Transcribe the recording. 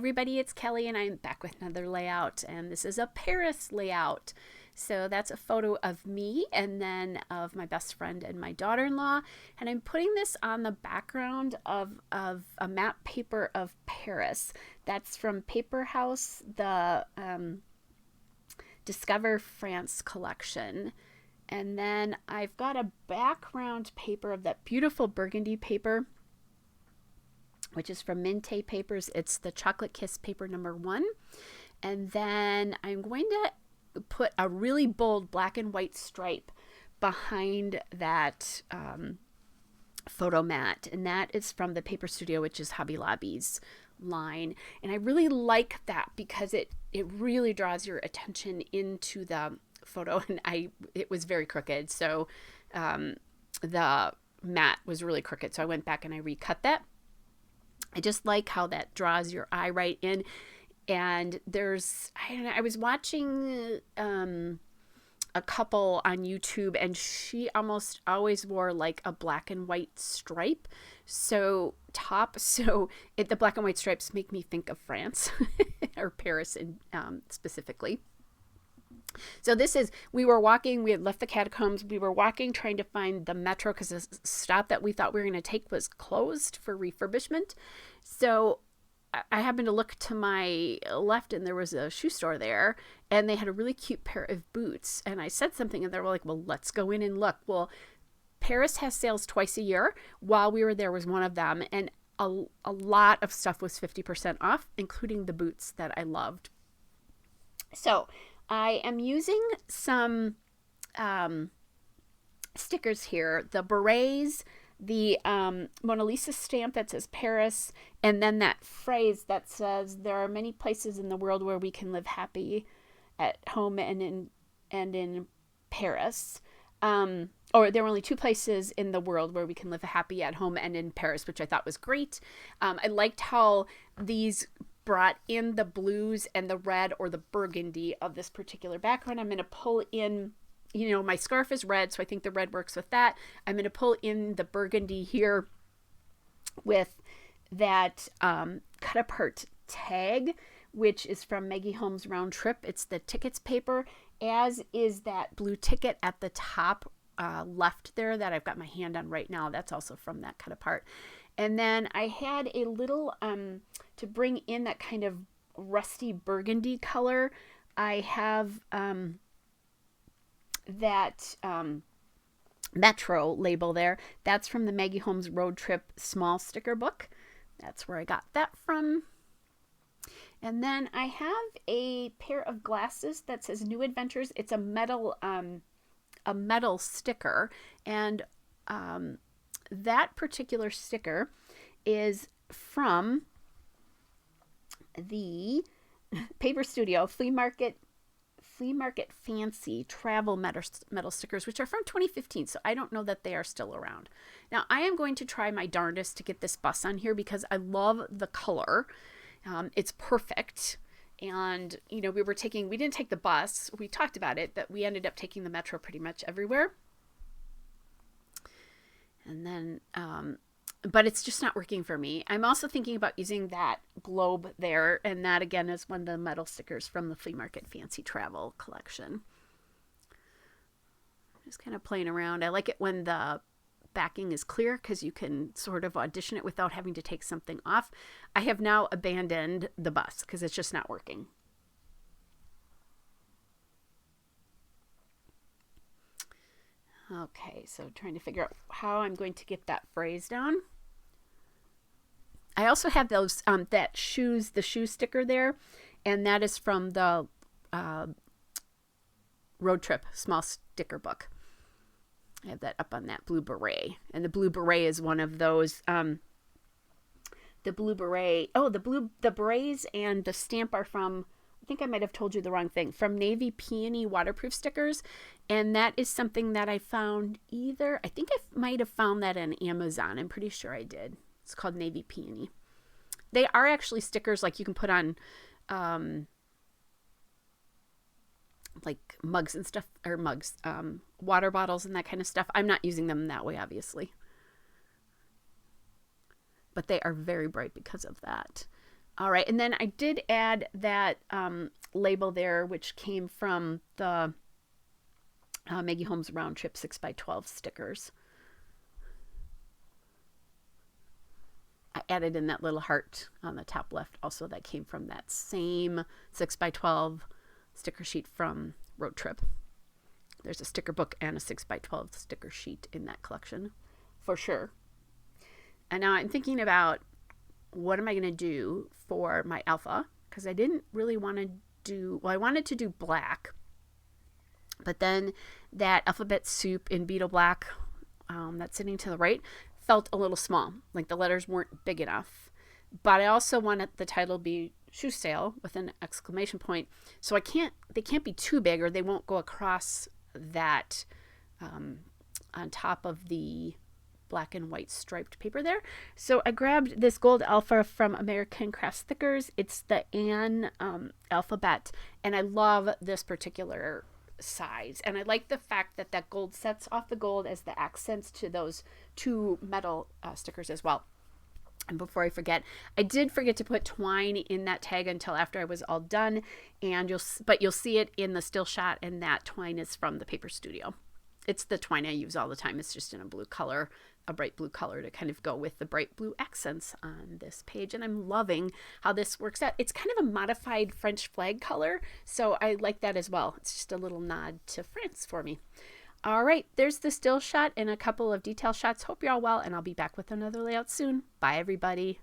everybody, it's Kelly and I'm back with another layout, and this is a Paris layout. So that's a photo of me and then of my best friend and my daughter-in-law, and I'm putting this on the background of a map paper of Paris. That's from Paper House, the Discover France collection. And then I've got a background paper of that beautiful burgundy paper, which is from Minte Papers. It's the Chocolate Kiss paper #1. And then I'm going to put a really bold black and white stripe behind that photo mat. And that is from the Paper Studio, which is Hobby Lobby's line. And I really like that because it really draws your attention into the photo. And it was very crooked. So the mat was really crooked. So I went back and I recut that. I just like how that draws your eye right in. And I was watching a couple on YouTube, and she almost always wore like a black and white stripe. So the black and white stripes make me think of or Paris specifically. So we were walking, we had left the catacombs, we were walking trying to find the metro because the stop that we thought we were going to take was closed for refurbishment. So I happened to look to my left and there was a shoe store there, and they had a really cute pair of boots. And I said something and they were like, well, let's go in and look. Well, Paris has sales twice a year. While we were there was one of them, and a lot of stuff was 50% off, including the boots that I loved. So I am using some stickers here, the berets, the Mona Lisa stamp that says Paris, and then that phrase that says there are many places in the world where we can live happy at home and in Paris. Or there are only 2 places in the world where we can live happy at home and in Paris, which I thought was great. I liked how these brought in the blues and the red or the burgundy of this particular background. I'm going to pull in, my scarf is red, so I think the red works with that. I'm going to pull in the burgundy here with that cut apart tag, which is from Maggie Holmes' Round Trip. It's the tickets paper, as is that blue ticket at the top left there that I've got my hand on right now. That's also from that cut apart. And then I had a little, to bring in that kind of rusty burgundy color, I have that Metro label there. That's from the Maggie Holmes Road Trip small sticker book. That's where I got that from. And then I have a pair of glasses that says New Adventures. It's a metal sticker, and that particular sticker is from the Paper Studio Flea Market Fancy travel metal stickers, which are from 2015. So I don't know that they are still around. Now I am going to try my darndest to get this bus on here because I love the color. It's perfect. And, we didn't take the bus. We talked about it, that we ended up taking the metro pretty much everywhere. And then, but it's just not working for me. I'm also thinking about using that globe there. And that, again, is one of the metal stickers from the Flea Market Fancy Travel collection. Just kind of playing around. I like it when the backing is clear because you can sort of audition it without having to take something off. I have now abandoned the bus because it's just not working. Okay, so trying to figure out how I'm going to get that phrase down. I also have those the shoe sticker there, and that is from the Road Trip small sticker book. I have that up on that blue beret, and the blue beret is one of those. The berets and the stamp are from, I think I might have told you the wrong thing, from Navy Peony waterproof stickers. And that is something that I found I think I might have found that on Amazon. I'm pretty sure I did. It's called Navy Peony. They are actually stickers like you can put on like mugs and stuff, or water bottles and that kind of stuff. I'm not using them that way, obviously. But they are very bright because of that. All right, and then I did add that label there, which came from the Maggie Holmes Round Trip 6x12 stickers. I added in that little heart on the top left also, that came from that same 6x12 sticker sheet from Road Trip. There's a sticker book and a 6x12 sticker sheet in that collection for sure. And now I'm thinking about, what am I going to do for my alpha? Because I didn't really want to do, well, I wanted to do black, but then that alphabet soup in beetle black that's sitting to the right felt a little small, like the letters weren't big enough. But I also wanted the title to be shoe sale with an exclamation point, so they can't be too big or they won't go across that on top of the black and white striped paper there. So I grabbed this gold alpha from American Craft Stickers. It's the Anne alphabet, and I love this particular size, and I like the fact that that gold sets off the gold as the accents to those two metal stickers as well. And before I forget, I did forget to put twine in that tag until after I was all done, and you'll see it in the still shot, and that twine is from the Paper Studio. It's the twine I use all the time. It's just in a blue color, a bright blue color, to kind of go with the bright blue accents on this page. And I'm loving how this works out. It's kind of a modified French flag color, so I like that as well. It's just a little nod to France for me. All right, there's the still shot and a couple of detail shots. Hope you're all well, and I'll be back with another layout soon. Bye, everybody.